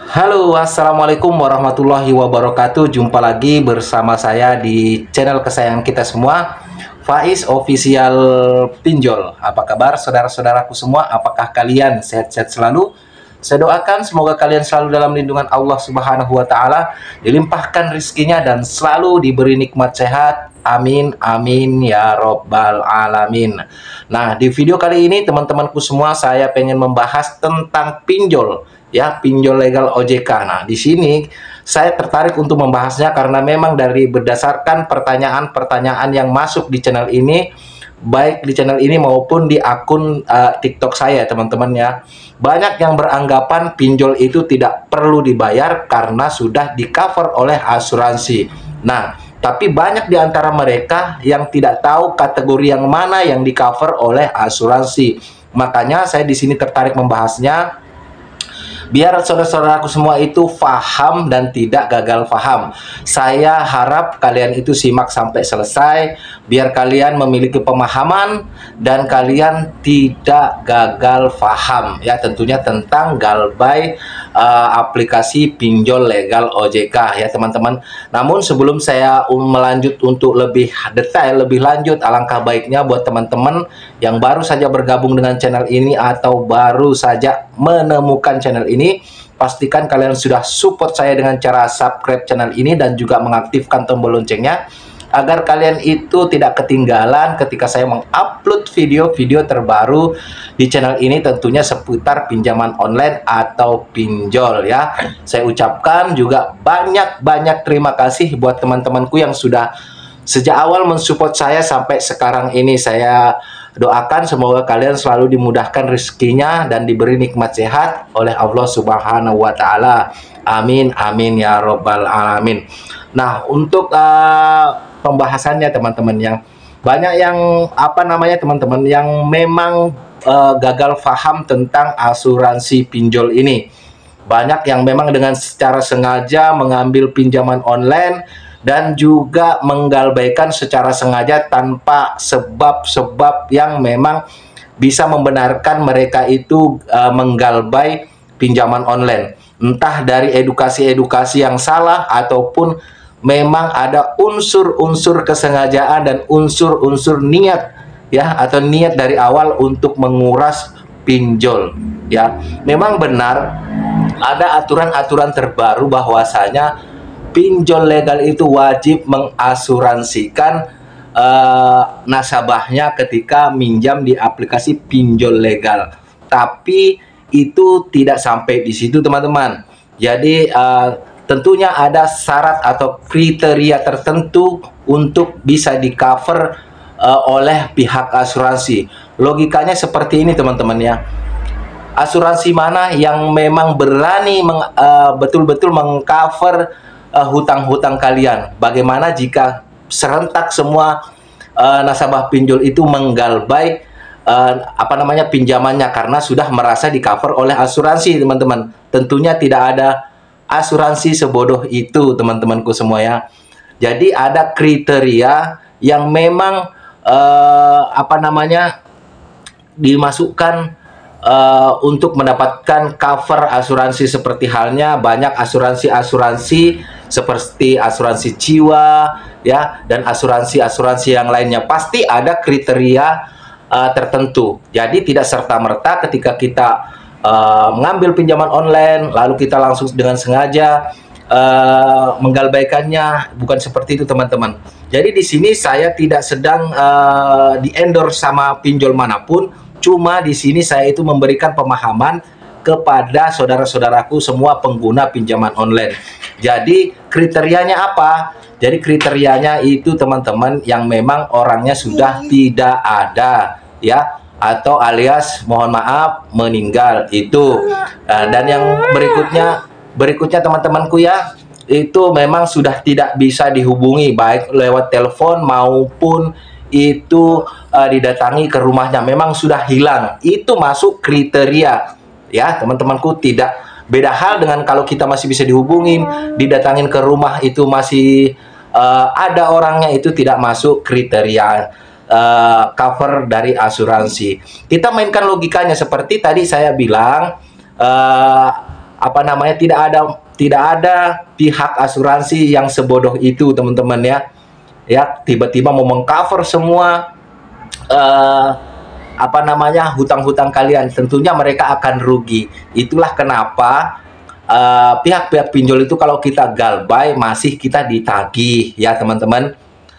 Halo, assalamualaikum warahmatullahi wabarakatuh. Jumpa lagi bersama saya di channel kesayangan kita semua, Faiz Official Pinjol. Apa kabar saudara-saudaraku semua? Apakah kalian sehat-sehat selalu? Saya doakan semoga kalian selalu dalam lindungan Allah Subhanahu wa Ta'ala, dilimpahkan rizkinya dan selalu diberi nikmat sehat. Amin, amin ya robbal alamin. Nah, di video kali ini teman-temanku semua, saya pengen membahas tentang pinjol, ya, pinjol legal OJK. Nah, di sini saya tertarik untuk membahasnya karena memang dari berdasarkan pertanyaan-pertanyaan yang masuk di channel ini, baik di channel ini maupun di akun TikTok saya, teman-teman ya. Banyak yang beranggapan pinjol itu tidak perlu dibayar karena sudah di-cover oleh asuransi. Nah, tapi banyak di antara mereka yang tidak tahu kategori yang mana yang di-cover oleh asuransi. Makanya saya di sini tertarik membahasnya, biar saudara-saudaraku semua itu paham dan tidak gagal paham. Saya harap kalian itu simak sampai selesai, biar kalian memiliki pemahaman dan kalian tidak gagal paham, ya, tentunya tentang galbay aplikasi pinjol legal OJK, ya teman-teman. Namun sebelum saya melanjut untuk lebih detail, lebih lanjut, alangkah baiknya buat teman-teman yang baru saja bergabung dengan channel ini atau baru saja menemukan channel ini, pastikan kalian sudah support saya dengan cara subscribe channel ini dan juga mengaktifkan tombol loncengnya, agar kalian itu tidak ketinggalan ketika saya mengupload video-video terbaru di channel ini, tentunya seputar pinjaman online atau pinjol, ya. Saya ucapkan juga banyak-banyak terima kasih buat teman-temanku yang sudah sejak awal mensupport saya sampai sekarang ini. Saya doakan semoga kalian selalu dimudahkan rezekinya dan diberi nikmat sehat oleh Allah Subhanahu wa Ta'ala. Amin, amin ya robbal alamin. Nah, untuk pembahasannya teman-teman, yang banyak yang teman-teman yang memang gagal paham tentang asuransi pinjol ini. Banyak yang memang dengan secara sengaja mengambil pinjaman online dan juga menggalbaikan secara sengaja tanpa sebab-sebab yang memang bisa membenarkan mereka itu menggalbai pinjaman online. Entah dari edukasi-edukasi yang salah ataupun memang ada unsur-unsur kesengajaan dan unsur-unsur niat, ya, atau niat dari awal untuk menguras pinjol, ya. Memang benar ada aturan-aturan terbaru bahwasanya pinjol legal itu wajib mengasuransikan nasabahnya ketika minjam di aplikasi pinjol legal. Tapi itu tidak sampai di situ, teman-teman. Jadi tentunya ada syarat atau kriteria tertentu untuk bisa di-cover oleh pihak asuransi. Logikanya seperti ini, teman-teman ya. Asuransi mana yang memang berani betul-betul mengcover hutang-hutang kalian? Bagaimana jika serentak semua nasabah pinjol itu menggalbay pinjamannya karena sudah merasa di-cover oleh asuransi, teman-teman? Tentunya tidak ada asuransi sebodoh itu, teman-temanku semua ya. Jadi ada kriteria yang memang dimasukkan untuk mendapatkan cover asuransi, seperti halnya banyak asuransi-asuransi seperti asuransi jiwa, ya, dan asuransi-asuransi yang lainnya. Pasti ada kriteria tertentu. Jadi tidak serta-merta ketika kita mengambil pinjaman online lalu kita langsung dengan sengaja menggalbaikannya. Bukan seperti itu, teman-teman. Jadi di sini saya tidak sedang di-endorse sama pinjol manapun. Cuma di sini saya itu memberikan pemahaman kepada saudara-saudaraku semua pengguna pinjaman online. Jadi kriterianya apa? Jadi kriterianya itu, teman-teman, yang memang orangnya sudah tidak ada, ya, atau alias mohon maaf meninggal itu. Dan yang berikutnya teman-temanku ya, itu memang sudah tidak bisa dihubungi baik lewat telepon maupun itu didatangi ke rumahnya, memang sudah hilang. Itu masuk kriteria, ya teman-temanku. Tidak beda hal dengan kalau kita masih bisa dihubungin, didatangin ke rumah itu masih ada orangnya, itu tidak masuk kriteria cover dari asuransi. Kita mainkan logikanya seperti tadi saya bilang, apa namanya, tidak ada pihak asuransi yang sebodoh itu teman-teman ya. Ya, tiba-tiba mau mengcover semua apa namanya, hutang-hutang kalian. Tentunya mereka akan rugi. Itulah kenapa pihak-pihak pinjol itu kalau kita galbay masih kita ditagih ya teman-teman.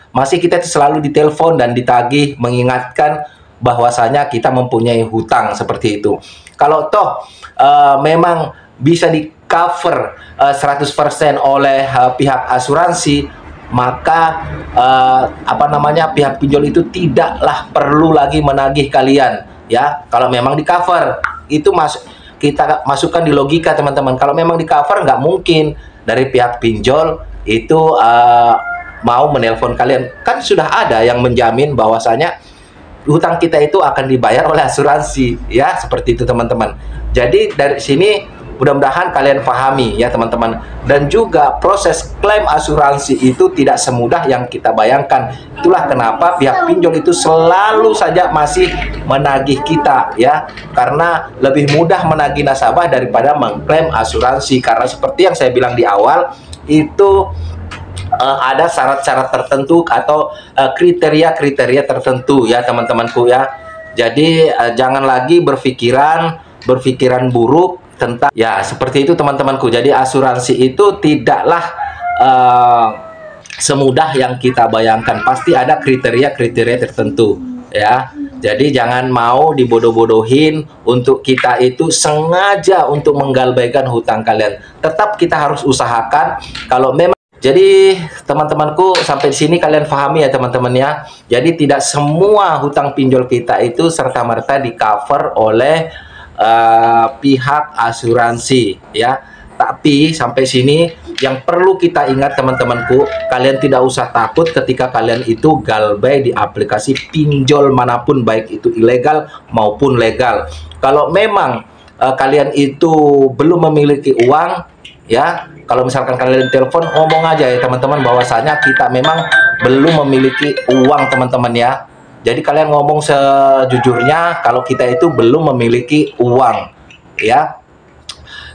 Masih kita selalu ditelepon dan ditagih mengingatkan bahwasanya kita mempunyai hutang seperti itu. Kalau toh memang bisa di cover 100% oleh pihak asuransi, maka apa namanya, pihak pinjol itu tidaklah perlu lagi menagih kalian ya. Kalau memang di cover itu kita masukkan di logika teman-teman. Kalau memang di cover, nggak mungkin dari pihak pinjol itu mau menelpon kalian. Kan sudah ada yang menjamin bahwasanya hutang kita itu akan dibayar oleh asuransi ya, seperti itu teman-teman. Jadi dari sini mudah-mudahan kalian pahami ya teman-teman. Dan juga proses klaim asuransi itu tidak semudah yang kita bayangkan. Itulah kenapa pihak pinjol itu selalu saja masih menagih kita ya, karena lebih mudah menagih nasabah daripada mengklaim asuransi. Karena seperti yang saya bilang di awal itu ada syarat-syarat tertentu atau kriteria-kriteria tertentu ya teman-temanku ya. Jadi jangan lagi berpikiran buruk tentang ya, seperti itu teman-temanku. Jadi asuransi itu tidaklah semudah yang kita bayangkan. Pasti ada kriteria-kriteria tertentu ya. Jadi jangan mau dibodoh-bodohin untuk kita itu sengaja untuk menggalbaikan hutang kalian. Tetap kita harus usahakan. Kalau memang, jadi teman-temanku, sampai sini kalian pahami ya teman-teman ya. Jadi tidak semua hutang pinjol kita itu serta-merta di cover oleh pihak asuransi ya. Tapi sampai sini yang perlu kita ingat teman-temanku, kalian tidak usah takut ketika kalian itu galbay di aplikasi pinjol manapun, baik itu ilegal maupun legal. Kalau memang kalian itu belum memiliki uang ya, kalau misalkan kalian telepon, ngomong aja ya teman-teman bahwasanya kita memang belum memiliki uang teman-teman ya. Jadi kalian ngomong sejujurnya kalau kita itu belum memiliki uang ya.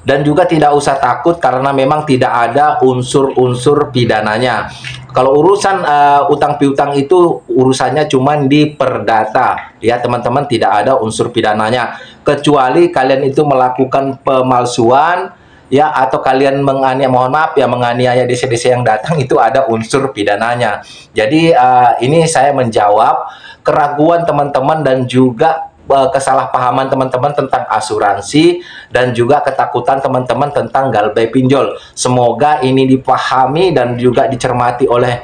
Dan juga tidak usah takut karena memang tidak ada unsur-unsur pidananya. Kalau urusan utang piutang itu urusannya cuma di perdata ya teman-teman, tidak ada unsur pidananya. Kecuali kalian itu melakukan pemalsuan ya, atau kalian menganiaya, mohon maaf ya, menganiaya desa-desa yang datang, itu ada unsur pidananya. Jadi ini saya menjawab keraguan teman-teman dan juga kesalahpahaman teman-teman tentang asuransi dan juga ketakutan teman-teman tentang galbay pinjol. Semoga ini dipahami dan juga dicermati oleh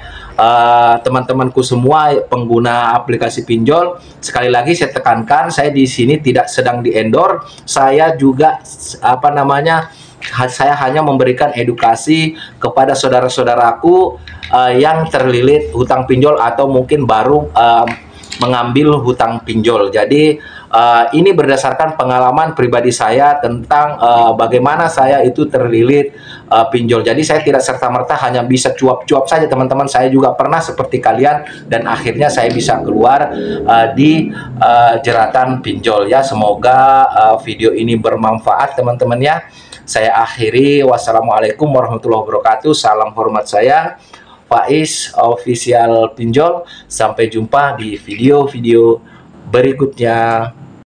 teman-temanku semua pengguna aplikasi pinjol. Sekali lagi saya tekankan, saya di sini tidak sedang di-endorse. Saya juga apa namanya, saya hanya memberikan edukasi kepada saudara-saudaraku yang terlilit hutang pinjol atau mungkin baru mengambil hutang pinjol. Jadi ini berdasarkan pengalaman pribadi saya tentang bagaimana saya itu terlilit pinjol. Jadi saya tidak serta-merta hanya bisa cuap-cuap saja teman-teman. Saya juga pernah seperti kalian dan akhirnya saya bisa keluar di jeratan pinjol ya. Semoga video ini bermanfaat teman-teman ya. Saya akhiri, wassalamualaikum warahmatullahi wabarakatuh. Salam hormat saya, Faiz Official Pinjol. Sampai jumpa di video-video berikutnya.